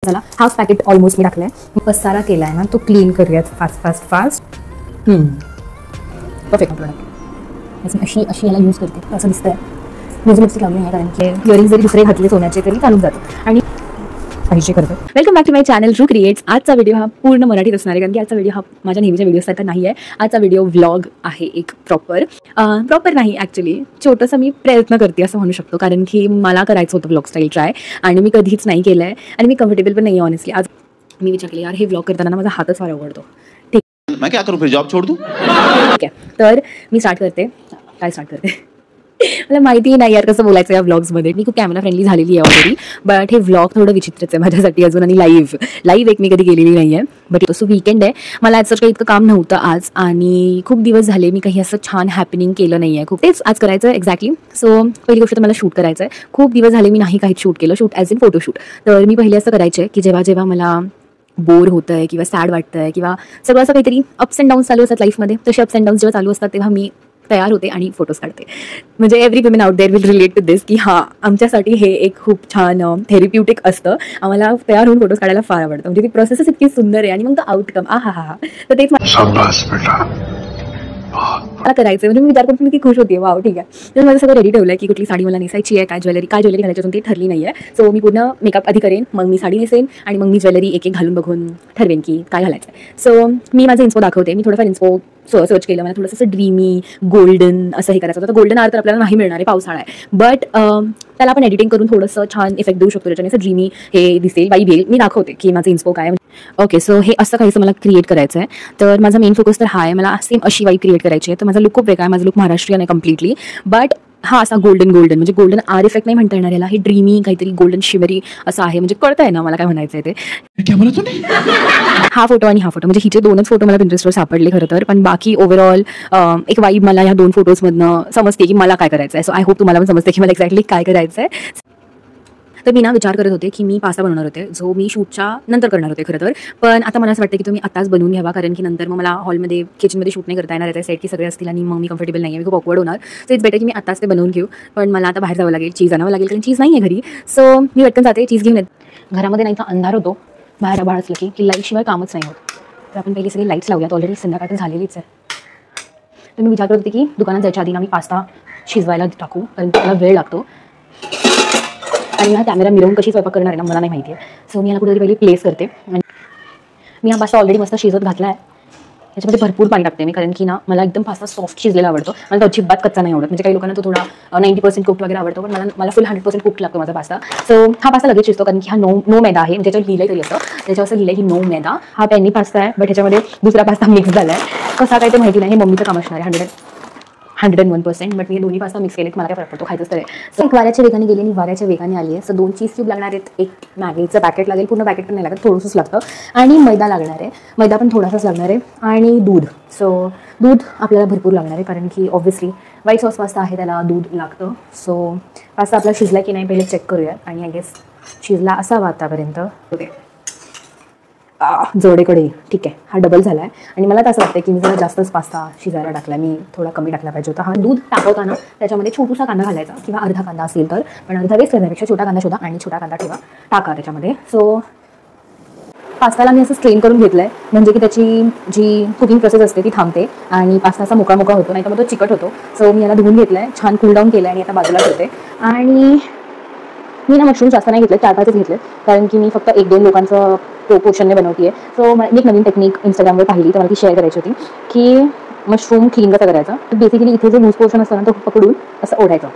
चला half packet almost मी टाकलाय. पसारा केलाय ना तो क्लीन करूयात फास्ट. Perfect product. अशी याला यूज करते असं दिसतंय. माझं लिपस्टिक लावली आहे कारण की इयरिंग जरी दुसरे घातले सोन्याचे तरी चालून जातं आणि पाहिजे करतो. Welcome back to my channel true creates. आजचा व्हिडिओ हा पूर्ण मराठीत असणार आहे कारण की आजचा व्हिडिओ हा माझ्या नेहमीच्या व्हिडिओसारखा नाही आहे. आजचा व्हिडिओ व्लॉग आहे एक प्रॉपर नाही ॲक्च्युली. छोटंसं मी प्रयत्न करते असं म्हणू शकतो कारण की मला करायचं होतं व्लॉग स्टाईल ट्राय आणि मी कधीच नाही केलं आहे आणि मी कम्फर्टेबल पण नाही आहे ऑनेस्टली. आज मी विचार केला यार हे व्लॉग करताना माझा हातच फार आवडतो. ठीक मैं क्या करूं फिर जॉब छोड़ दूं. ठीक आहे तर मी स्टार्ट करते. मला माहिती नाही यार कसं बोलायचं या व्लॉग्समध्ये. मी खूप कॅमेरा फ्रेंडली झालेली आहे ऑलरेडी बट हे व्लॉग थोडं विचित्रच आहे माझ्यासाठी अजून आणि लाईव्ह एक मी कधी गेलेली नाही आहे. बट तसं वीकेंड आहे. मला आजचं काही इतकं काम नव्हतं आज आणि खूप दिवस झाले मी काही असं छान हॅपनिंग केलं नाही आहे. खूप तेच आज करायचं आहे एक्झॅक्टली. सो पहिली गोष्ट तर मला शूट करायचं आहे. खूप दिवस झाले मी नाही काहीच शूट केलं. Shoot as in photoshoot. तर मी पहिले असं करायचं आहे की जेव्हा मला बोर होतं आहे किंवा सॅड वाटतं आहे किंवा सगळं असं काहीतरी अप्स अँड डाऊन्स चालू असतात लाईफमध्ये तसे अप्स अँड डाऊन्स जेव्हा चालू असतात तेव्हा मी तयार होते आणि फोटोज काढते. म्हणजे every women out there will relate to this की हां आमच्यासाठी हे एक खूप छान थेरप्युटिक असतं. आम्हाला तयार होऊन फोटोज काढायला फार आवडतं. म्हणजे ती प्रोसेसच इतकी सुंदर आहे आणि मग तो आउटकम हा तर तेच मला करायचं. म्हणजे मी विचार करतो मी की खुश होते. वाव ठीक आहे. तर माझं सगळं रेडी ठेवलं आहे की कुठली साडी मला नेसायची आहे, काय ज्वेलरी घालायची अजून ती ठरली नाही आहे. सो मी पूर्ण मेकअप आधी करेन मग मी साडी नेसेन आणि मग मी ज्वेलरी एक घालून बघून ठरवेन की काय घालायचं आहे. सो मी माझा इन्स्पो दाखवते. मी थोडंफार इन्स्पो सर्च केलं. मला थोडंसं असं ड्रीमी गोल्डन असं हे करायचं होतं. गोल्डन आर तर आपल्याला नाही मिळणार आहे पावसाळा आहे बट त्याला आपण एडिटिंग करून थोडंसं छान इफेक्ट देऊ शकतो. त्याच्याने असं ड्रीमी हे दिसेल वाईब येईल. मी दाखवते की माझं इन्स्पो काय. ओके सो हे असं काहीसं मला क्रिएट करायचं आहे. तर माझा मेन फोकस तर हा आहे. मला सेम अशी वाईब क्रिएट करायची आहे. तर माझा लुक खूप वेगळा आहे. माझा लुक महाराष्ट्रीयन आहे कम्प्लिटली बट हा असा गोल्डन म्हणजे गोल्डन आर इफेक्ट नाही म्हणता येणार याला. हे ड्रीमी काहीतरी गोल्डन शिवरी असं आहे. म्हणजे कळतंय ना मला काय म्हणायचं आहे ते. हा फोटो आणि हा फोटो म्हणजे हिचे दोनच फोटो मला पिंटरेस्टवर सापडले खरं तर पण बाकी ओव्हरऑल एक वाईब मला ह्या दोन फोटोजमधनं समजते की मला काय करायचं आहे. सो आय होप तुम्हाला पण समजते की मला एक्झॅक्टली काय करायचं आहे. तर मी विचार करत होते की मी पास्ता बनवणार होते जो मी शूटच्या नंतर करणार होते खरं तर. पण आता मला असं वाटतं की तुम्ही आताच बनवून घ्यावा कारण की नंतर मग मला हॉलमध्ये किचनमध्ये शूट नाही करता येणार आहे. सेट की सगळे असतील आणि मग मी कम्फर्टेबल नाही आहे. मी खूप ऑकवर्ड होणार. सो इट्स बेटर की मी आताच ते बनवून घेऊ. पण मला आता बाहेर जावं लागेल. चीज आणावं लागेल कारण चीज नाही आहे घरी. सो मी पटकन जाते चीज घेऊन येते. घरामध्ये नाही तर अंधार होतो. बाहेर आभाळ असलं की लाईटशिवाय कामच नाही होत. तर आपण पहिली सगळी लाईट्स लावूयात. ऑलरेडी संध्याकाळ तर झालेलीच आहे. तर मी विचार करत होते की दुकानात जायच्या आधी ना मी पास्ता शिजवायला टाकू कारण त्याला वेळ लागतो आणि हा कॅमेरा मिरवून कशी स्वयंपाक करणार आहे ना मला नाही माहिती आहे. सो मी याला कुठेतरी पहिली प्लेस करते आणि मी हा पास्ता ऑलरेडी मस्त शिजत घातला आहे. याच्यामध्ये भरपूर पाणी टाकते मी कारण की ना मला एकदम पास्ता सॉफ्ट शिजलेला आवडतो. मला तो अजिबात कच्चा नाही आवडत. म्हणजे काही लोकांना तो थोडा 90% कुक्ड वगैरे आवडतो पण मला फुल 100% कुक्ड लागतो माझा पास्ता. सो हा पास्ता लगेच शिजतो कारण की हा नो मैदा आहे. त्याच्यावर लिहिलंय तरी असं त्याच्यावर असं लिहिलंय की नो मैदा. हा पेनी पास्ता आहे बट ह्याच्यामध्ये दुसरा पास्ता मिक्स झाला आहे. कसा काय ते माहिती नाही. हे मम्मीचं काम असणार आहे 101% बट मी दोन्ही पास्ता मिक्स केले मला काय फरक पडतो खायचंच तर आहे. सो एक वाऱ्याच्या वेगाने गेली आणि वाऱ्याच्या वेगाने आली आहे. सो 2 चीज क्यूब लागणार आहेत. एक मॅगीचं पॅकेट लागेल. पूर्ण पॅकेट पण नाही लागत थोडंसंच लागतं आणि मैदा लागणार आहे. मैदा पण थोडासाच लागणार आहे आणि दूध. सो दूध आपल्याला भरपूर लागणार आहे कारण की ऑब्व्हियसली व्हाईट सॉस पास्ता आहे त्याला दूध लागतं. सो पास्ता आपला शिजला की नाही पहिले चेक करूया आणि आय गेस शिजला असावा आतापर्यंत. जोडेकडे ठीक आहे. हा डबल झाला आहे आणि मला तर असं वाटतं की मी जरा जास्तच पास्ता शिजायला टाकला. मी थोडा कमी टाकला पाहिजे होता. हा दूध टाकवताना त्याच्यामध्ये छोटासा कांदा घालायचा किंवा अर्धा कांदा असेल तर पण अर्धा वेस्ट करण्यापेक्षा छोटा कांदा शोधा आणि छोटा कांदा टाका त्याच्यामध्ये. सो पास्ताला मी असं स्ट्रेन करून घेतलं आहे म्हणजे की त्याची जी कुकिंग प्रोसेस असते ती थांबते आणि पास्ता मोका होतो नाही तर मग तो चिकट होतो. सो मी याला धुवून घेतलं आहे छान कूल डाऊन केलं आहे आणि आता बाजूला ठेवते. आणि मी ना मशरूम जास्त नाही घेतले 4-5च घेतले कारण की मी फक्त 1-2 लोकांचं पोर्शनने बनवते आहे. सो मी एक नवीन टेक्निक इंस्टाग्रामवर पाहिली तर मला ती शेअर करायची होती की मशरूम क्लीन कसं करायचं. तर बेसिकली इथे जे लूज पोर्शन असतं ना तो पकडून असं ओढायचं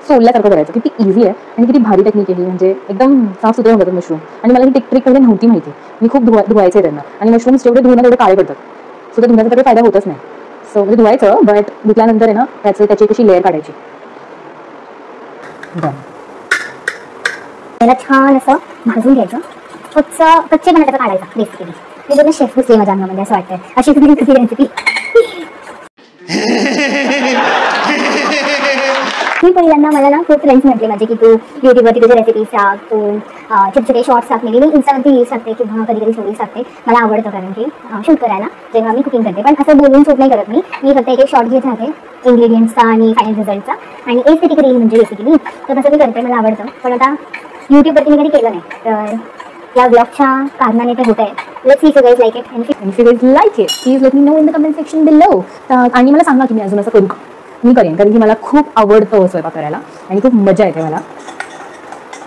सोडल्यासारखं करायचं. किती इझी आहे आणि किती भारी टेक्निक आहे ही. म्हणजे एकदम साफसुथरे होतात मशरूम आणि मला ही ट्रिक वगैरे नव्हती माहिती. मी खूप धुवायचे त्यांना आणि मशरूम्स जेवढे धुवून तेवढे काळे पडतात. सो ते धुण्याचा काही फायदा होतच नाही. सो म्हणजे धुवायचं बट धुतल्यानंतर आहे ना त्याची कशी लेअर काढायची. त्याला छान असं भाजून घ्यायचं. कच्चेपणा त्याचा काढायचा बेसिकली. मी पूर्ण शेफ दिसले माझ्या अंगामध्ये असं वाटतंय. अशी कशी रेसिपी मी पहिल्यांदा मला ना खूप फ्रेंड्स म्हटले माझे की तू युट्यूबवरती तुझे रेसिपीज टाक, तू छोटे छोटे शॉर्ट्स टाक. मी इंस्टावरती रील्स टाकते किंवा कधी कधी स्टोरीज टाकते. मला आवडतं कारण की शूट करायला जेव्हा मी कुकिंग करते. पण असं बोलून शूट नाही करत मी फक्त एक शॉर्ट घेत राहते इंग्रेडियंट्सचा आणि फायनल रिझल्टचा आणि एस्थेटिक रील म्हणजे बेसिकली. तर तसं मी करते मला आवडतं. पण आता युट्यूबवरती मी कधी केलं नाही तर या ब्लॉगच्या कारणाने ते होत आहे. Let's see if you guys like it end if you guys like it please let me know in the comment section below. आणि मला सांगा की मी अजून असं करू का. मी करेन, कारण की मला खूप आवडतं स्वयंपाक करायला आणि खूप मजा येते मला.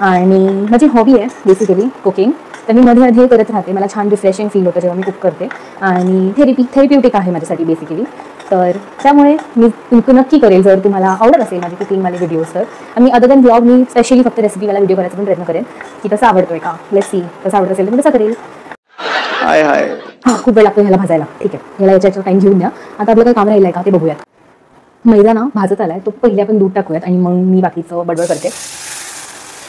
आणि माझी हॉबी आहे बेसिकली कुकिंग. तर मी मध्ये मध्ये करत राहते. मला छान रिफ्रेशिंग फील होतं जेव्हा मी कुक करते. आणि थेरप्युटिक आहे माझ्यासाठी बेसिकली. तर त्यामुळे मी नक्की करेल जर तुम्हाला आवडत असेल माझी कुकिंगवाले व्हिडिओज. तर आणि अदर दॅन ब्लॉग मी स्पेशली फक्त रेसिपीवाला व्हिडिओ करायचा पण प्रयत्न करेन की तसं आवडतोय का. लेट्स सी तसं आवडत असेल तर मी तसं करेल. हां, खूप वेळ लागतो ह्याला भाजायला. ठीक आहे, ह्याला याच्याचा टाईम घेऊन द्या. आता आपलं काही काम राहिलं आहे का ते बघूयात. मैदा ना भाजत आलाय, तो पहिले आपण दूध टाकूयात आणि मग मी बाकीचं बडबड करते.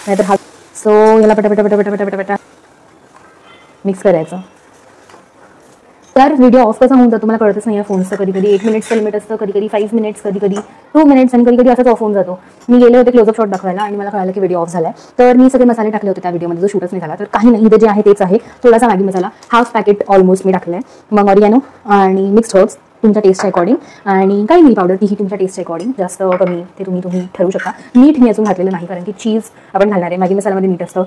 नाहीतर हा सो ह्याला पटापटा पटापटा पटापटा पटा मिक्स करायचं. तर व्हिडिओ ऑफ कसा होऊन जातो मला कळतच नाही. या फोन्सचं कधी कधी 1 मिनिटचं लिमिट असतं, कधी कधी 5 मिनिट्स, कधी कधी 2 मिनिट्स आणि कधी कधी असंच ऑफ होऊन जातो. मी गेले होते क्लोजअप शॉट दाखवायला आणि मला कळालं की व्हिडिओ ऑफ झालाय. तर मी सगळे मसाले टाकले होते त्या व्हिडिओमध्ये, जो शूटच नाही झाला. तर काही नाही, इथे जे आहे तेच आहे. थोडासा मॅगी मसाला, हाफ पॅकेट ऑलमोस्ट मी टाकलाय. मग ऑरिगॅनो आणि मिक्स्ड हर्ब्स तुमच्या टेस्टच्या अकॉर्डिंग, आणि काही मिरी पावडर तीही तुमच्या टेस्टच्या अकॉर्डिंग, जास्त कमी ते तुम्ही ठरवू शकता. मीठ मी अजून घातलेलं नाही, कारण की चीज आपण घालणार आहे. मॅगी मसाल्यामध्ये मीठ असतं,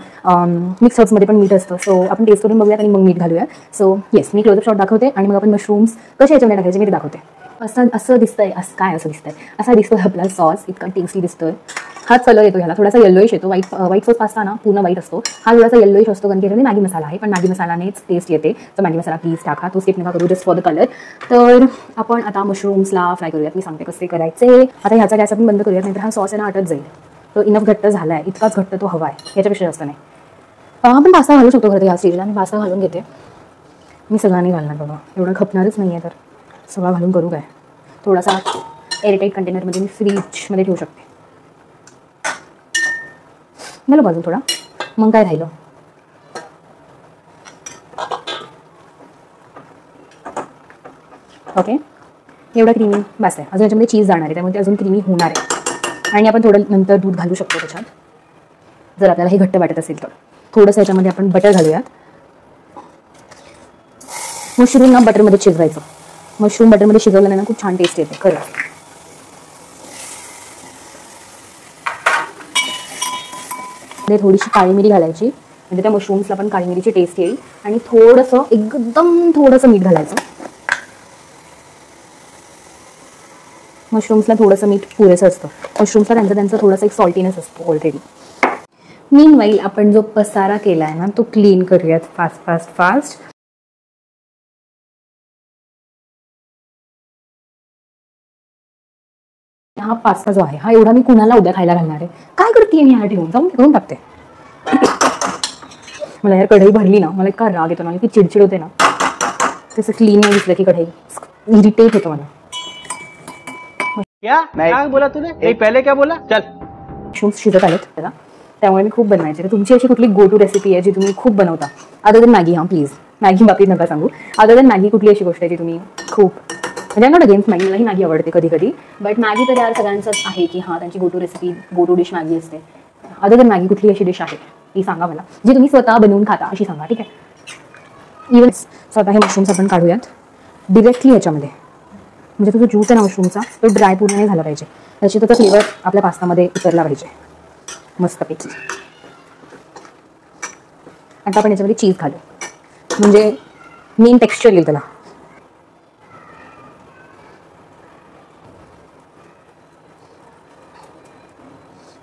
मिक्स हर्ब्समध्ये पण मीठ असतं. सो आपण टेस्ट करून बघूयात आणि मग मीठ घालूया. सो येस, मी क्लोजअप शॉट दाखवते आणि मग आपण मशरूम्स कसे याच्यामध्ये टाकायचे मी ते दाखवते. असं दिसतंय, असं दिसतंय, असा दिसतोय आपला सॉस. इतका टेस्टी दिसतोय. हाच कलर येतो ह्याला, थोडासा येल्लोइश येतो. व्हाईट सॉस पास्ता ना पूर्ण व्हाईट असतो, हा थोडासा येल्लोइश असतो कारण की ह्याच्यामध्ये मॅगी मसाला आहे. पण मॅगी मसालानेच टेस्ट येते. तर मॅगी मसाला प्लीज टाका, तो स्किप नका करू, जस्ट फॉर द कलर. तर आपण आता मशरूम्सला फ्राय करूयात. मी सांगते कसे करायचे. आता ह्याचा गॅस आपण बंद करूयात, नाहीतर हा सॉस आहे ना आटत जाईल. तो इनफ घट्ट झाला आहे, इतकाच घट्ट तो हवा आहे, ह्याच्यापेक्षा जास्त नाही. आपण पास्ता घालू शकतो खरं ह्या स्टेजला. मी पास्ता घालून घेते. मी सगळ्यांनी घालणार बघा, एवढं खपणारच नाही आहे. तर सगळं घालून करू काय. थोडासा एअरटाईट कंटेनरमध्ये मी फ्रीजमध्ये ठेवू शकते. मला बाजू थोडा, मग काय राहिलं. ओके, एवढा क्रीमी बस आहे. अजून याच्यामध्ये चीज जाणार आहे, त्यामुळे ते अजून क्रीमी होणार आहे. आणि आपण थोडं नंतर दूध घालू शकतो त्याच्यात, जर आपल्याला हे घट्ट वाटत असेल तर. थोडंसं याच्यामध्ये आपण बटर घालूयात. मशरूम ना बटरमध्ये शिजवायचं. मशरूम बटरमध्ये शिजवल्याने ना खूप छान टेस्ट येते खरं. थोडीशी काळी मिरी घालायची, म्हणजे त्या मशरूम्सला पण काळी मिरीची टेस्ट येईल. आणि थोडंसं, एकदम थोडंसं मीठ घालायचं. मशरूम्सला थोडंसं मीठ पुरेसं असतं. मशरूम्सला त्यांचं थोडंसं एक सॉल्टीनेस असतो ऑलरेडी. मीनवाईल आपण जो पसारा केला आहे ना तो क्लीन करूयात फास्ट. हा पास्ता जो आहे हा एवढा मी कुणाला उद्या खायला घालणार आहे. काय करते मी ह्या ठेवून जाऊन करून टाकते. मला यार कढई भरली ना, मला इतका राग येतो ना, की चिडचिड होते ना. तसं क्लीन नाही दिसलं की कढई इरिटेट होतो मला. क्या बोला तूने? पहले क्या बोला? चल. मशरूम्स शिजत आलेत त्याला, त्यामुळे मी खूप बनवायचे. तर तुमची अशी कुठली गो टू रेसिपी आहे जी तुम्ही खूप बनवता अदर दॅन मॅगी? हां प्लीज, मॅगी बाबतीत नका सांगू. अदर दॅन मॅगी कुठली अशी गोष्ट आहे जी तुम्ही खूप, म्हणजे नॉट अगेन्स्ट मॅगी, मलाही मॅगी आवडते कधी कधी. बट मॅगी तर यार सगळ्यांचंच आहे की हां त्यांची go to recipe, go to dish Maggi असते. अदर दॅन मॅगी कुठली अशी डिश आहे ती सांगा मला, जी तुम्ही स्वतः बनवून खाता अशी सांगा. ठीक आहे. इवन स्वतः हे मशरूम्स आपण काढूयात डिरेक्टली याच्यामध्ये. म्हणजे तो जो ज्यूस आहे ना मशरूमचा तो ड्राय पूर्ण नाही झाला पाहिजे, त्याची तो फ्लेवर आपल्या पास्तामध्ये उतरला पाहिजे मस्तपैकी. आता आपण याच्यामध्ये चीज घालू, म्हणजे मेन टेक्स्चर येईल त्याला.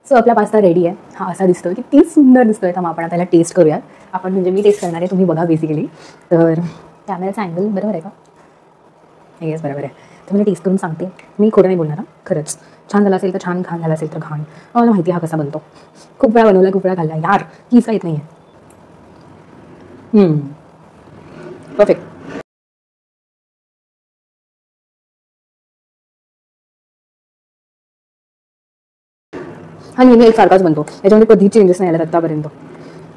सो आपला पास्ता रेडी आहे. हा असा दिसतोय, किती सुंदर दिसतोय. तर मग आपण त्याला टेस्ट करूयात. आपण म्हणजे मी टेस्ट करणार आहे, तुम्ही बघा बेसिकली. तर कॅमेराचा अँगल बरोबर आहे का? येस बरोबर आहे. तर मी टेस्ट करून सांगते. मी खोटं नाही बोलणार. खरंच छान झालं असेल तर छान, घाण झालं असेल तर घाण. मला माहिती हा कसा बनतो. खूप वेळा बनवला, खूप वेळा खाल्ला. यार कीचा येत नाही आहे. परफेक्ट. हा नेहमी एक सारखाच बनतो, याच्यामध्ये कधीच चेंजेस नाही आला आत्तापर्यंत.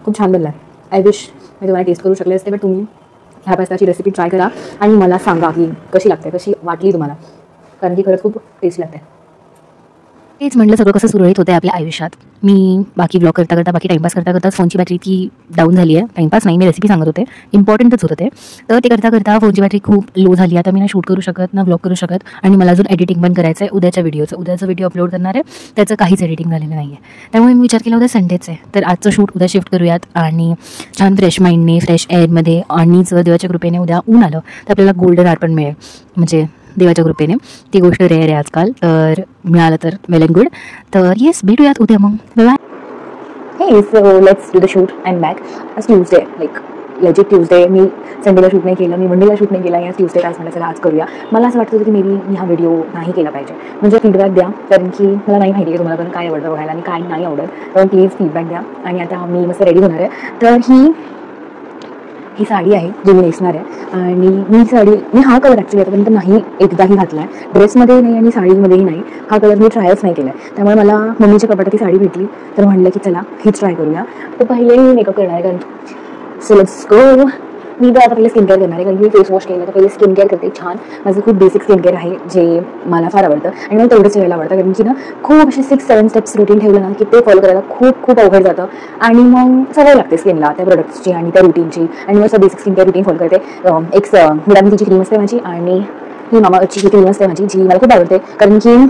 खूप छान बनला आहे. आय विश मी तुम्हाला टेस्ट करू शकले असते. बट तुम्ही ह्या पास्ताची रेसिपी ट्राय करा आणि मला सांगा की कशी लागते, कशी वाटली तुम्हाला, कारण की खरंच खूप टेस्ट लागते. तेच म्हटलं, सगळं कसं सुरळीत होतं आपल्या आयुष्यात. मी बाकी ब्लॉग करता करता, बाकी टाइमपास करता करता फोनची बॅटरी इतकी डाऊन झाली आहे. टाइमपास नाही, मी रेसिपी सांगत होते, इम्पॉर्टंटच होतं ते. तर ते करता करता फोनची बॅटरी खूप लो झाली. आता मी ना शूट करू शकत, ना ब्लॉग करू शकत. आणि मला अजून एडिटिंग पण करायचं आहे उद्याच्या व्हिडिओचं. उद्याचा व्हिडिओ अपलोड करणार आहे, त्याचं काहीच एडिटिंग झालेलं नाही आहे. त्यामुळे मी विचार केला उद्या संडेच आहे, तर आजचं शूट उद्या शिफ्ट करूयात. आणि छान फ्रेश माइंडने, फ्रेश एअरमध्ये, आणि जर देवाच्या कृपेने उद्या ऊन आलं तर आपल्याला गोल्डन आर पण मिळेल. म्हणजे देवाच्या कृपेने ती गोष्ट रेअर आहे आजकाल, तर मिळालं तर वेल अँड गुड. तर येस, भेटूयात उद्या मग. बाय. हे so let's do the shoot. I am back. आज ट्यूजडे, लाईक लेजिट ट्यूजडे. मी संडेला शूट नाही केलं, मी मंडेला शूट नाही केला. या ट्यूजडे आज म्हटलं चला आज करूया. मला असं वाटतं की मे बी मी हा व्हिडिओ नाही केला पाहिजे. म्हणजे फीडबॅक द्या, कारण की मला नाही माहिती की तुम्हाला पण काय आवडतं बघायला आणि काय नाही आवडत. तर प्लीज फीडबॅक द्या. आणि आता मी मस्त रेडी होणार आहे. तर ही साडी आहे जी मी नेसणार आहे. आणि मी हा कलर ॲक्च्युली आतापर्यंत नाही एकदाही घातला आहे. ड्रेसमध्ये नाही आणि साडीमध्येही नाही. हा कलर मी ट्रायच नाही केला आहे. त्यामुळे मला मम्मीच्या कपाटात ती साडी भेटली, तर म्हणलं की चला हीच ट्राय करूया. तर पहिले मी मेकअप करणार आहे, कारण सो लेट्स गो. मी तर आता पहिले स्किन केअर करणार आहे, कारण की फेस वॉश केलं तर पहिले स्किन केअर करते. छान माझं खूप बेसिक स्किन केअर आहे, जे मला फार आवडतं आणि मला तेवढंच ठेवायला आवडतं. कारण की ना खूप असे 6-7 स्टेप्स रुटीन ठेवलं ना की ते फॉलो करायला खूप खूप अवघड जातं. आणि मग सवय लागते स्किनला त्या प्रोडक्ट्सची आणि त्या रुटीनची. आणि मग basic skin care routine follow करते. एक विटामिनची क्रीम असते माझी, आणि ही मामाअर्थची क्रीम असते माझी, जी मला खूप आवडते. कारण की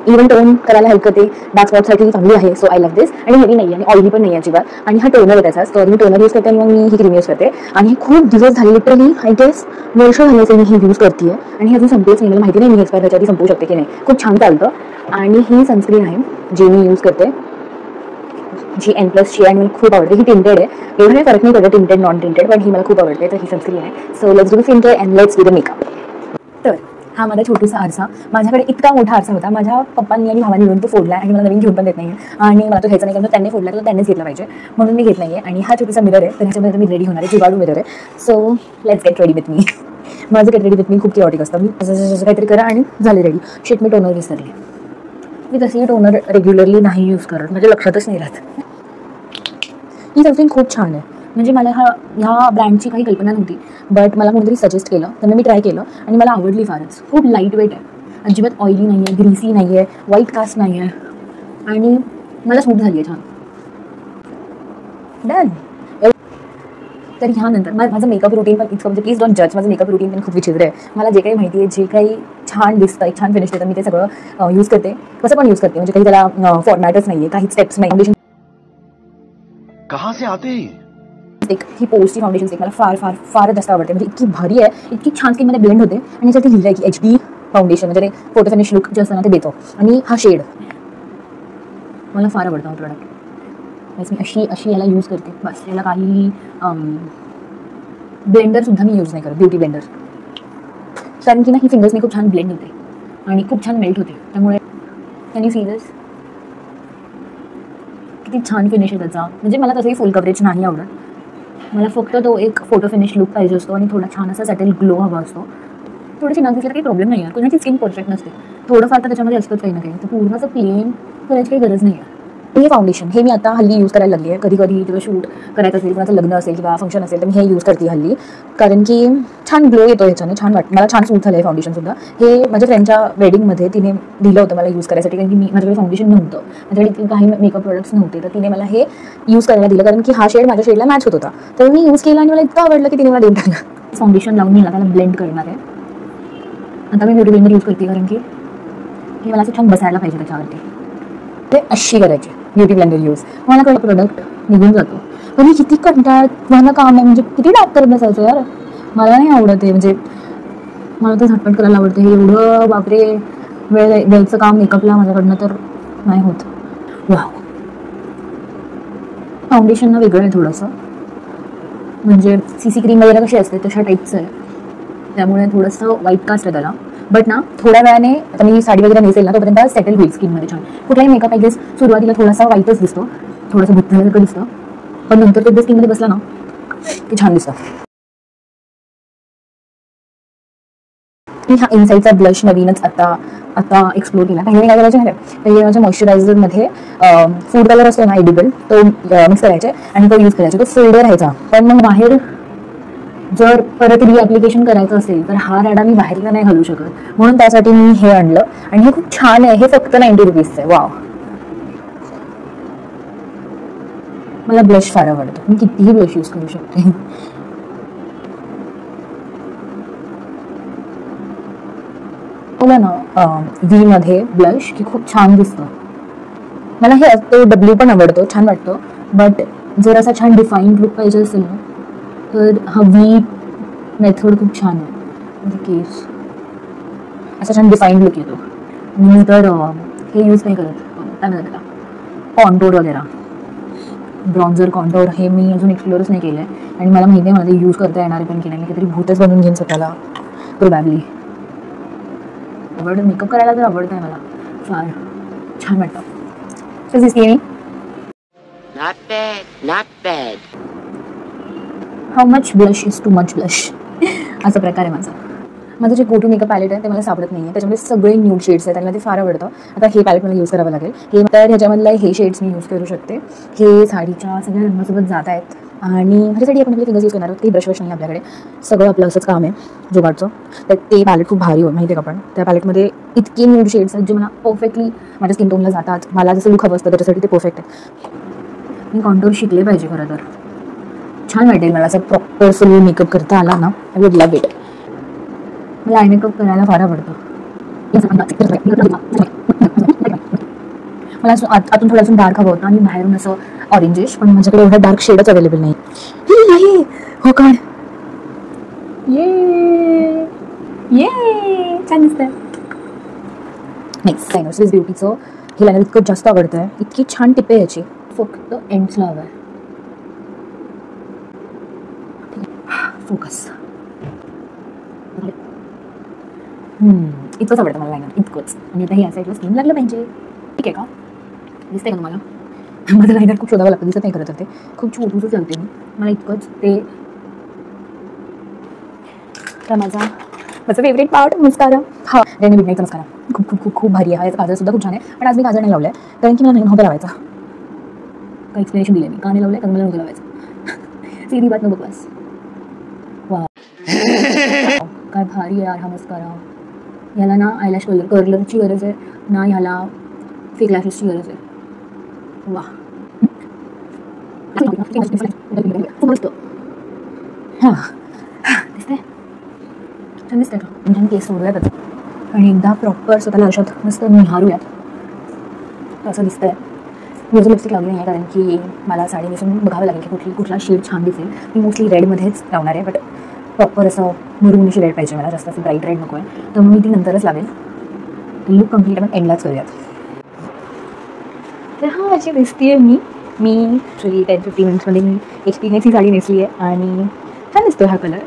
इव्हन टोन करायला हेल्प करते. डार्क स्पॉटसाठी चांगली आहे. सो आय लव्ह दिस. आणि हेवी नाही आहे आणि ऑइली पण नाही आहे अजिबात. आणि हा टोनर आहे त्याचा, तर मी टोनर यूज करते आणि मग मी ही क्रीम यूज करते. आणि हे खूप दिवस झाले, लिटरली आय गेस वर्ष झाले असेल मी ही यूज करते आहे. आणि हे अजून संपलेच नाही. मला माहिती नाही मी एक्सपायर त्याच्या आधी संपवू शकते की नाही. खूप छान चालतं. आणि ही सनस्क्रीन आहे जी मी यूज करते, जी N+ची आहे आणि मला खूप आवडते. ही टिंटेड आहे, एवढं काही फरक नाही पडत टिंटेड नॉन टिंटेड, पण ही मला खूप आवडते. तर ही सनस्क्रीन आहे. So let's do skin care and let's do the makeup. तर हा माझा छोटूसा आरसा. माझ्याकडे इतका मोठा आरसा होता, माझ्या पप्पांनी आणि भावांनी मिळून तो फोडला आणि मला नवीन घेऊन पण देत नाही. आणि मला तो घ्यायचा नाही, कारण त्यांनी फोडला तर त्यांनीच घेतला पाहिजे, म्हणून मी घेत नाही आहे. आणि हा छोटासा मिरर आहे, तर ह्याच्यामध्ये मी रेडी होणार आहे. जुगाडू मिरर आहे. So let's get ready with me. माझं गेट रेडी विथ मी खूप किऑटिक असतं. मी काहीतरी करा आणि झाले रेडी. शेट, मी टोनर विसरले. मी तशी टोनर रेग्युलरली नाही यूज करत, म्हणजे लक्षातच नाही राहत. ही सनस्क्रीन खूप छान आहे. म्हणजे मला ह्या ब्रँडची काही कल्पना नव्हती, बट मला कोणीतरी सजेस्ट केलं, तर मी ट्राय केलं आणि मला आवडली फारच. खूप लाईट वेट आहे, अजिबात ऑइली नाही आहे, ग्रीसी नाही आहे, व्हाईट कास्ट नाही आहे, आणि मला सूट झाली आहे छान. डन. तर ह्यानंतर माझं मेकअप रुटीन पण इतकं, म्हणजे प्लीज डोंट जज, माझं मेकअप रुटीन पण खूप विचित्र आहे. मला जे काही माहिती आहे, जे काही छान दिसतं, छान फिनिश येतं, मी ते सगळं यूज करते. कसं पण यूज करते, म्हणजे काही त्याला फॉर्मॅटच नाही आहे, काही स्टेप्स नाही. फाउंडेशन कहाँ से आते स्टिक, ही पोस्टची फाउंडेशन स्टिक मला फार फार फारच जास्त आवडते. म्हणजे इतकी भारी आहे, इतकी छान स्किनमध्ये ब्लेंड होते. आणि याच्यावरती लिहिलं आहे की HD फाउंडेशन, म्हणजे ते फोटो फिनिश लुक जे असतं ना ते देतो. आणि हा शेड मला फार आवडतो हा प्रोडक्ट. मी अशी याला यूज करते बस. याला काही ब्लेंडरसुद्धा मी यूज नाही करत, ब्युटी ब्लेंडर, कारण की ना ही फिंगर्सनी खूप छान ब्लेंड होते आणि खूप छान मेल्ट होते. त्यामुळे त्यांनी सीरियस किती छान फिनिश आहे त्याचा. म्हणजे मला तसंही फुल कव्हरेज नाही आवडत, मला फक्त तो एक फोटो फिनिश लुक पाहिजे असतो आणि थोडा छान असा सॅटेल ग्लो हवा असतो. थोडीशी नग दिसला काही प्रॉब्लेम नाही आहे, कोणाची स्किन परफेक्ट नसते, थोडंफार तर त्याच्यामध्ये असतंच काही ना काही. तर पूर्ण असं प्लेन करायची काही गरज नाही आहे. हे फाउंडेशन हे मी आता हल्ली यूज करायला लागली आहे. कधी कधी किंवा शूट करायचं असेल, कोणाचं लग्न असेल किंवा फंक्शन असेल, तर मी हे यूज करते हल्ली, कारण की छान ग्लो येतो ह्याच्याने, छान मला छान सूट झालं आहे फाउंडेशनसुद्धा. हे माझ्या फ्रेंडच्या वेडिंगमध्ये तिने दिलं होतं मला यूज करायसाठी, कारण की माझ्याकडे फाउंडेशन नव्हतं, माझ्याकडे काही मेकअप प्रोडक्ट्स नव्हते, तर तिने मला हे यूज करायला दिलं, कारण की हा शेड माझ्या शेडला मॅच होत होता. तर मी यूज केला आणि मला इतकं आवडलं की तिने मला देऊन टाकलं. फाउंडेशन लावून मी त्याला ब्लेंड करणार आहे. आता मी ब्युटी ब्लेंडर यूज करते, कारण की हे मला असं छान बसायला पाहिजे त्याच्यावरती. ते अशी करायची ब्युटी ब्लेंडर यूज. मला कळलं प्रोडक्ट निघून जातो, पण मी किती कंटाळ मला काम आहे, म्हणजे किती डार्क करत बसायचं यार. मला नाही आवडत आहे, म्हणजे मला तर झटपट करायला आवडतं. हे एवढं बापरे वेळचं काम मेकअपला माझ्याकडनं तर नाही होत. वाव, फाउंडेशन ना वेगळं आहे थोडंसं, म्हणजे CC क्रीम वगैरे कशी असते तशा टाईपचं आहे, त्यामुळे थोडंसं व्हाईट कास्ट आहे त्याला. बट ना थोड्या वेळाने आता मी साडी वगैरे नेसेल ना, तोपर्यंत सेटल होईल स्किनमध्ये छान. कुठलाही मेकअप आय गेस सुरुवातीला थोडासा व्हाईटच दिसतो, थोडंसं भुतल्यासारखं दिसतं, पण नंतर ते स्किनमध्ये बसला ना की छान दिसतं. मी हा इनसाईडचा ब्लश नवीनच आता एक्सप्लोर केला. पहिले काय करायचे आहे, पहिले माझ्या मॉइश्चरायझरमध्ये फूड कलर असतो ना एडिबल, तो मिक्स करायचे आणि तो यूज करायचा. तो फेड राहायचा, पण मग बाहेर जर परत ॲप्लिकेशन करायचं असेल तर हा राडा मी बाहेरला नाही घालू शकत, म्हणून त्यासाठी मी हे आणलं. आणि हे खूप छान आहे. हे फक्त 90 रुपीजचं आहे. वाव. मला ब्लश फार आवडतं. मी कितीही ब्लश यूज करू शकते. बघा ना व्ही मध्ये ब्लश की खूप छान दिसतं. मला हे तो डब्ल्यू पण आवडतो, छान वाटतो. बट जर असा छान डिफाईन्ड लुक पाहिजे असेल ना तर हा व्ही मेथड खूप छान आहे. म्हणजे केस असा छान डिफाईन्ड लुक येतो. मी तर हे यूज नाही करत, काय म्हणतात त्याला, कॉन्टोर वगैरे, ब्रॉन्झर कॉन्टोर हे मी अजून एक्सप्लोरच नाही केलं आहे. आणि मला माहिती आहे मला ते यूज करता येणार पण की नाही. मी काहीतरी भूतच बनवून घेईन स्वतःला प्रोबॅबली. मेकअप करायला तर आवडतं आहे मला, फार छान वाटतं. कशी दिसते मी? Not bad, not bad. How much blush is too much blush असा प्रकार आहे माझा. माझं जे गो टू मेकअप पॅलेट आहे ते मला सापडत नाही आहे. त्याच्यामध्ये सगळे न्यूड शेड्स आहेत आणि मला ते फार आवडतं. आता हे पॅलेट मला यूज करावं लागेल. हे तर ह्याच्यामधलं हे शेड्स मी यूज करू शकते. हे साडीच्या सगळ्या रंगासोबत जात आहेत. आणि ह्याच्यासाठी आपण आपले फिंगर्स यूज करणार आहोत. काही ब्रश वश नाही आपल्याकडे, सगळं आपलं असंच काम आहे जुगाडचं. तर ते पॅलेट खूप भारी होईल माहिती आहे का. पण त्या पॅलेटमध्ये इतके न्यूड शेड्स आहेत जे मला परफेक्टली माझ्या स्किन टोनला जातात. मला जसं लुक हवं असतं त्याच्यासाठी ते परफेक्ट आहे. मी कॉन्टोर शिकले पाहिजे खरं तर. छान वाटेल मला असं प्रॉपर फुल मेकअप करता आला ना. I would love it. मला आय मेकअप करायला फार आवडतं. मला असं आतून थोडंसं डार्क हवं होतं आणि बाहेरून असं ऑरेंजिश. पण माझ्याकडे एवढा डार्क शेडच अवेलेबल नाही. हो काय, ये छान दिसतंय. नेक्स्ट लायनर स्विस ब्युटीचं हे लायनर इतकं जास्त आवडतं आहे. इतकी छान टिप आहे याची. फक्त एंड्सला हवं आहे. फोकस. इतकंच आवडतं मला लायनर, इतकंच. आणि आता हे या साईडला स्किन लागलं पाहिजे. ठीक आहे का, दिसतंय का तुम्हाला? माझं लायनर खूप शोधावं लागतं, दिसत नाही खरं तर. ते खूप छोटूसंच लावते मी. मला इतकंच ते. तर माझा फेवरेट पार्ट मस्कारा. हा रेनी मिडनाईटचा मस्कारा खूप खूप खूप खूप भारी आहे. याचा काजळ सुद्धा खूप छान आहे. पण आज मी काजळ नाही लावलं आहे कारण की मला नाही नव्हतं लावायचा. काय एक्सप्लेनेशन दिलं मी का नाही लावलं आहे, कारण मला नव्हतं लावायचं. सीधी बात नको बस. वा काय भारी आहे यार हा मस्कारा. ह्याला ना आयलॅश कर्लरची गरज आहे ना, ह्याला फेक लॅशेसची गरज आहे. वा मस्त. हां दिसतंय, छान दिसतंय का. छान केस सोडूयात आता आणि एकदा प्रॉपर स्वतःला आयुष्यात मस्त निहारूयात असं दिसतंय. मी अजून लिपस्टिक लावली नाही आहे कारण की मला साडी नेसून बघावं लागेल की कुठला शेड छान दिसेल. मी मोस्टली रेडमध्येच लावणार आहे. बट प्रॉपर असं मरूनिशी रेड पाहिजे मला, जास्त असं ब्राईट रेड नको आहे. तर मी ती नंतरच लावेल. लुक कम्प्लीट आपण एंडलाच करूयात. तर हा अशी दिसते मी ॲक्च्युली 10-15 मिनिट्समध्ये मी एक्सपिरियन्स ही साडी नेसली आहे आणि छान दिसतो हा कलर.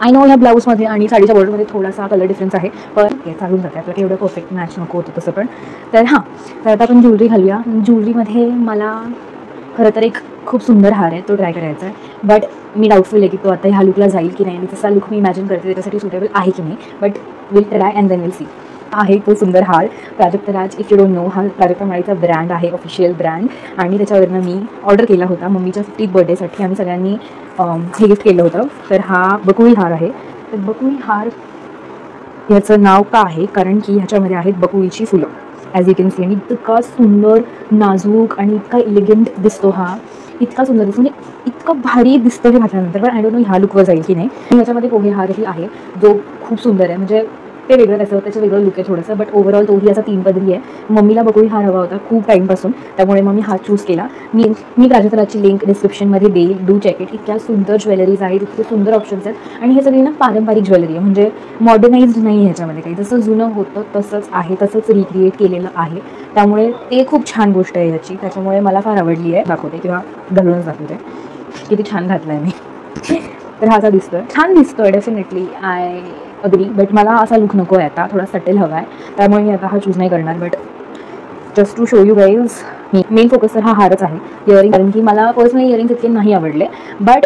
आय नो ह्या ब्लाऊजमध्ये आणि साडीच्या बॉर्डरमध्ये थोडासा कलर डिफरन्स आहे, पण हे चालून जाते आपल्याला. एवढं परफेक्ट मॅच नको होतं तसं पण. तर हां, तर आता आपण ज्वेलरी घालूया. ज्वेलरीमध्ये मला खरं तर एक खूप सुंदर हार आहे, तो ट्राय करायचा आहे. बट मी डाऊटफुल आहे की तो आता ह्या लुकला जाईल की नाही आणि तसा लुक मी इमॅजिन करते त्याच्यासाठी सुटेबल आहे की नाही. But will try and then will see. आहे तो सुंदर हार Prajakta Raj. If you don't know, हा प्राजक्त माळीचा ब्रँड आहे, ऑफिशियल ब्रँड. आणि त्याच्यावरनं मी ऑर्डर केला होता मम्मीच्या 50th बर्थडेसाठी. आम्ही सगळ्यांनी हे गिफ्ट केलं होतं. तर हा बकुळी हार आहे. तर बकुळी हार याचं नाव का आहे कारण की ह्याच्यामध्ये आहेत बकुळीची फुलं. As you can see. आणि इतका सुंदर नाजूक आणि इतका इलिगंट दिसतो हा. इतका सुंदर दिसतो म्हणजे इतकं भारी दिसतं हे घातल्यानंतर. पण आय डोंट नो ह्या लुकवर जाईल की नाही. ह्याच्यामध्ये पोहे हारही आहे जो खूप सुंदर आहे. म्हणजे ते वेगळं त्याचं वेगळं लुक आहे थोडंसं. बट ओव्हरऑल तोही असा 3 पदरी आहे. मम्मीला बकुळी हार हवा होता खूप टाईमपासून, त्यामुळे मग मी हा चूज केला. मी प्राजक्ताची लिंक डिस्क्रिप्शनमध्ये देईल. Do check it. इतक्या सुंदर ज्वेलरीज आहेत, इतके सुंदर ऑप्शन्स आहेत. आणि हे सगळी ना पारंपरिक ज्वेलरी आहे, म्हणजे मॉडर्नाइज्ड नाही. ह्याच्यामध्ये काही जसं जुनं होतं तसंच आहे, तसंच रिक्रिएट केलेलं आहे. त्यामुळे ते खूप छान गोष्ट आहे ह्याची. त्याच्यामुळे मला फार आवडली आहे. दाखवते किंवा घालूनच दाखवते किती छान घातलं आहे मी. तर हा असा दिसतोय, छान दिसतोय डेफिनेटली. I agree. बट मला असा लुक नको आहे आता, थोडा सटेल हवा आहे. त्यामुळे मी आता हा चूज नाही करणार. But just to show you guys, main focus तर हा हारच आहे. इयरिंग, कारण की मला पर्सनली इयरिंग्स इतके नाही आवडले. बट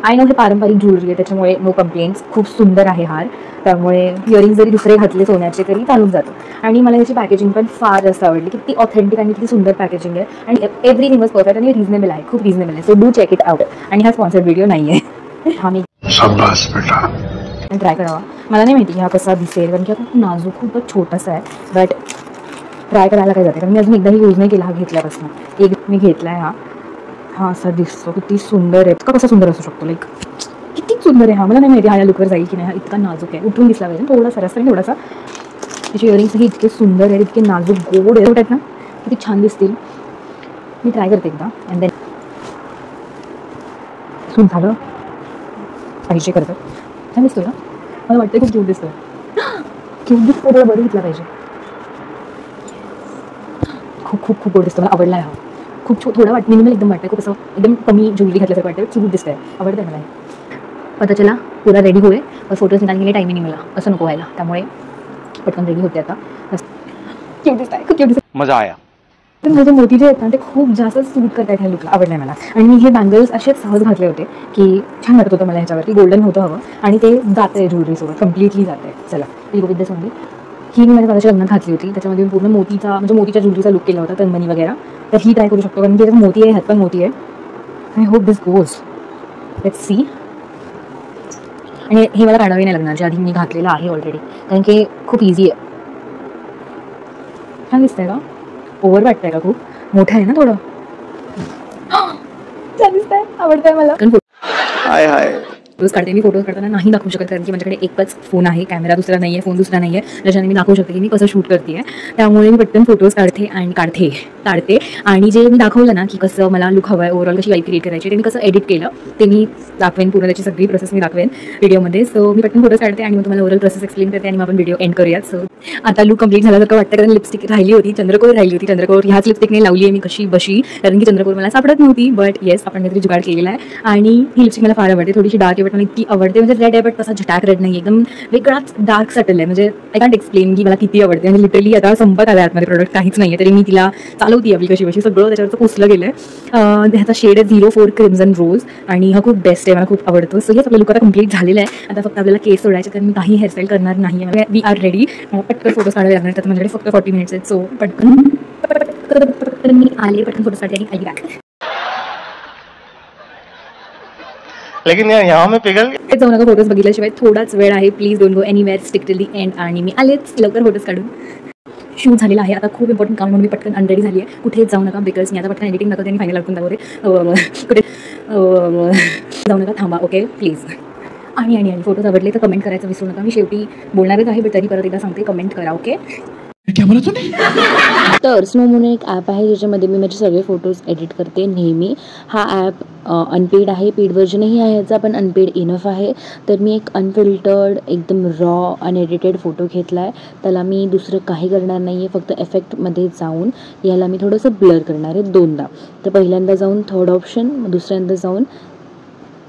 आय नो हे पारंपरिक ज्वेलरी आहे त्याच्यामुळे नो कंप्लेंट्स. खूप सुंदर आहे हार. त्यामुळे इयरिंग जरी दुसरे घातले सोन्याचे तरी चालून जातं. आणि मला याची पॅकेजिंग पण फार जास्त आवडली. किती ऑथेंटिक आणि किती सुंदर पॅकेजिंग आहे. आणि एव्हरीथिंग वॉज परफेक्ट आणि रिझनेबल आहे, खूप रिझनेबल आहे. So do check it out. आणि हा स्पॉन्सर्ड व्हिडिओ नाही आहे. हा मी शाबाश बेटा. ट्राय करावा. मला नाही माहिती हा कसा दिसेल कारण की हा खूप नाजूक खूपच छोटासा आहे बट ट्राय करायला काय जाते कारण मी अजून एकदाही यूज नाही केला हा घेतल्यापासून. एक मी घेतला आहे हा असा दिसतो किती सुंदर आहे. इतका कसा सुंदर असू शकतो लाईक किती सुंदर आहे हा. मला नाही माहिती हा या लुकवर जाईल की नाही. हा इतका नाजूक आहे उठून दिसला पाहिजे थोडासा रस्ता थोडासा. त्याचे इयरिंग्सही इतके सुंदर आहेत इतके नाजूक गोड आहेत ना किती छान दिसतील. मी ट्राय करते एकदा अँड देन सून झालं पाहिजे करतं. छान दिसतोय ना मला वाटतं खूप क्यूट दिसतोय. क्यूट दिसतो थोडं बरं घेतला पाहिजे. खूप खूप खूप गोड दिसतो मला आवडला आहे हा. खूप थोडा मिनिमल एकदम वाटतं खूप असं एकदम कमी ज्वेलरी घातल्यासारखं वाटतं क्यूट दिसतंय आवडतं मला. पता चला पुरा रेडी होय पर फोटोज निकालने के लिए टाइम ही नहीं मिला असं नको व्हायला त्यामुळे पटकन रेडी होते आता. क्यूट दिसतंय खूप क्यूट दिसतंय. मजा आया. तर माझे मोती जे आहेत ना ते खूप जास्त सूट करत आहेत ह्या लुकला आवडलं आहे मला. आणि मी हे बँगल्स असेच सहज घातले होते की छान वाटत होतं मला ह्याच्यावरती. गोल्डन होतं हवं आणि ते जातं आहे ज्वेलरीसोबत कम्प्लिटली जातं आहे. चला ही गोविंद सोंडी ही मी माझ्या दादाच्या लग्नात घातली होती. त्याच्यामध्ये मी पूर्ण मोतीचा म्हणजे मोतीच्या ज्वेलरीचा लुक केला होता तन्मणी वगैरे. तर ही ट्राय करू शकतो कारण की मोती आहे ह्यात पण मोती आहे. I hope this goes let's see. आणि हे मला काढावे नाही लागणार जे आधी मी घातलेलं आहे ऑलरेडी कारण की खूप इझी आहे. छान दिसतंय का ओव्हर वाटतंय का खूप मोठं आहे ना थोडं. छान दिसतंय आवडतंय मला. हाय हाय. फोटोज काढते मी. फोटोज काढताना नाही दाखवू शकत कारण की माझ्याकडे एकच फोन आहे कॅमेरा दुसरा नाही आहे फोन दुसरा नाही आहे ज्याच्याने मी दाखवू शकते की मी कसं शूट करते आहे. त्यामुळे मी पटकन फोटोज काढते आणि जे मी दाखवलं ना की कसं मला लुक हवं आहे ओव्हरऑल कशी वाईब क्रिएट करायची ते मी कसं एडिट केलं ते मी दाखवेन पूर्ण त्याची सगळी प्रोसेस मी दाखवेन व्हिडिओमध्ये. सो मी पटकन फोटोज काढते आणि मग तुम्हाला ओव्हरऑल प्रोसेस एक्सप्लेन करते आणि मग आपण व्हिडिओ एंड करूयात. सो आता लुक कंप्लीट झाल्यासारखं वाटतं कारण लिपस्टिक राहिली होती चंद्रकोर ह्याच लिपस्टिकने लावली आहे मी कशी बशी कारण की चंद्रकोर मला सापडत नव्हती बट येस आपण काहीतरी जुगाड केलेला आहे. आणि ही लिपस्टिक मला फार आवडते थोडीशी डार्क आहे बट मला इतकी आवडते म्हणजे रेड आहे बट तसा झटाक रेड नाही एकदम वेगळाच डार्क सटल आहे म्हणजे आय कॅन्ट एक्सप्लेन की मला किती आवडते. म्हणजे लिटरली आता संपत आला आतमध्ये प्रोडक्ट काहीच नाही आहे तरी मी तिला चालवती आपली कशी बशी सगळं त्याच्यावरचं पुसलं गेलं आहे. ह्याचा शेड आहे 04 क्रिम्झन रोज आणि हा खूप बेस्ट आहे मला खूप आवडतो. सो हेच आपलं लुक आता कंप्लीट झालेलं आहे. आता फक्त आपल्याला केस सोडायचे तर मी काही हेअरस्टाईल करणार नाही आहे. We are ready. पटकन फोटोज काढावे लागणार तर माझ्याकडे फक्त 40 मिनिट्स आहेत. सो पटकन मी आले पटकन फोटोज काढते आणि आली बॅक. लेकिन यहाँ में पिघल जाऊ नका फोटोज बघितल्याशिवाय थोडाच वेळ आहे. Please don't go anywhere stick till the end. आणि मी आलेच लवकर फोटोज काढून शूट झालेला आहे. आता खूप इम्पॉर्टंट काम म्हणून मी पटकन अनरेडी झाली आहे. कुठेच जाऊ नका बिकॉज मी आता पटकन एडिटिंग नका आणि फायनल लागून दाखवते. कुठे जाऊ नका थांबा ओके प्लीज. आणि फोटोज आवडले तर कमेंट करायचं विसरू नका. मी शेवटी बोलणारच आहे बट तरी परत एकदा सांगते कमेंट करा ओके. क्या बोला तूने? तर स्नो म्हणून एक ॲप आहे ज्याच्यामध्ये मी माझे सगळे फोटोज एडिट करते नेहमी. हा ॲप अनपेड आहे पेड व्हर्जनही आहे याचा पण अनपेड इनफ आहे. तर मी एक अनफिल्टर्ड एकदम रॉ अनएडिटेड फोटो घेतला आहे. त्याला मी दुसरं काही करणार नाही आहे फक्त इफेक्टमध्ये जाऊन याला मी थोडंसं ब्लर करणार आहे दोनदा. तर पहिल्यांदा जाऊन थर्ड ऑप्शन दुसऱ्यांदा जाऊन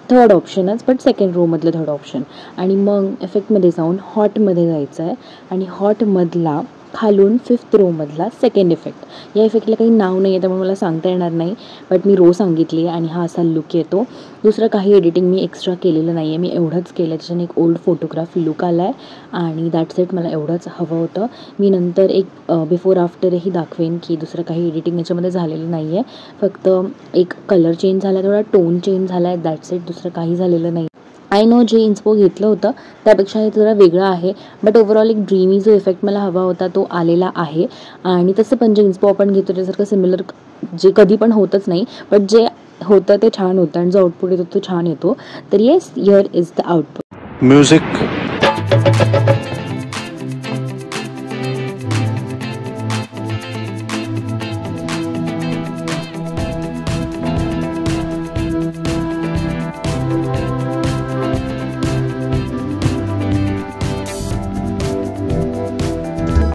थर्ड ऑप्शनच बट सेकंड रोमधलं थर्ड ऑप्शन आणि मग इफेक्टमध्ये जाऊन हॉटमध्ये जायचं आहे आणि हॉटमधला खालून 5th रोमधला सेकंड इफेक्ट. या इफेक्टला काही नाव नाही आहे त्यामुळे मला सांगता येणार नाही बट मी रो सांगितली आहे आणि हा असा लुक येतो. दुसरं काही एडिटिंग मी एक्स्ट्रा केलेलं नाही आहे. मी एवढंच केलं ज्याच्याने एक ओल्ड फोटोग्राफ लुक आला आहे आणि दॅट्स इट. मला एवढंच हवं होतं. मी नंतर एक बिफोर आफ्टरही दाखवेन की दुसरं काही एडिटिंग याच्यामध्ये झालेलं नाही आहे. फक्त एक कलर चेंज झाला थोडा टोन चेंज झाला आहे दॅट्स इट. दुसरं काही झालेलं नाही. आय नो जे इन्स्पो घेतलं होतं त्यापेक्षा हे जरा वेगळं आहे बट ओव्हरऑल एक ड्रीमी जो इफेक्ट मला हवा होता तो आलेला आहे. आणि तसं पण जे इन्स्पो आपण घेतो त्यासारखं सिमिलर जे कधी पण होतच नाही बट जे होतं ते छान होतं आणि जो आउटपुट येतो तो छान येतो. तर yes here is the output. Music